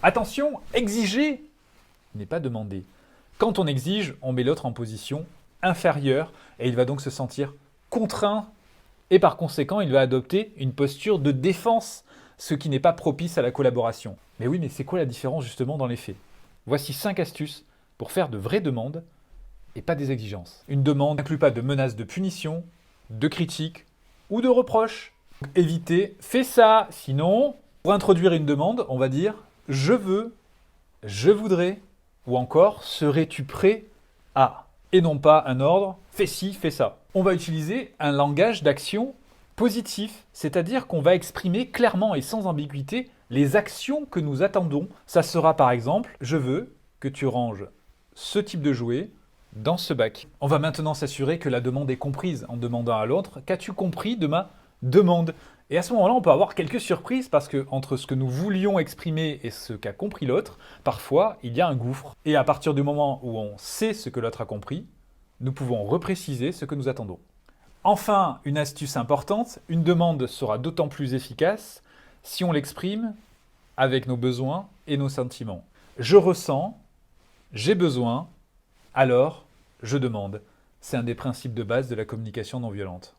Attention, exiger n'est pas demander. Quand on exige, on met l'autre en position inférieure et il va donc se sentir contraint et par conséquent, il va adopter une posture de défense, ce qui n'est pas propice à la collaboration. Mais oui, mais c'est quoi la différence justement dans les faits? Voici 5 astuces pour faire de vraies demandes et pas des exigences. Une demande n'inclut pas de menaces de punition, de critique ou de reproche. Évitez, fais ça, sinon, pour introduire une demande, on va dire je veux, je voudrais, ou encore serais-tu prêt à, et non pas un ordre, fais ci, fais ça. On va utiliser un langage d'action positif, c'est-à-dire qu'on va exprimer clairement et sans ambiguïté les actions que nous attendons. Ça sera par exemple, je veux que tu ranges ce type de jouet dans ce bac. On va maintenant s'assurer que la demande est comprise en demandant à l'autre, qu'as-tu compris de ma demande? Et à ce moment-là, on peut avoir quelques surprises parce que entre ce que nous voulions exprimer et ce qu'a compris l'autre, parfois il y a un gouffre. Et à partir du moment où on sait ce que l'autre a compris, nous pouvons repréciser ce que nous attendons. Enfin, une astuce importante, une demande sera d'autant plus efficace si on l'exprime avec nos besoins et nos sentiments. Je ressens, j'ai besoin, alors je demande. C'est un des principes de base de la communication non violente.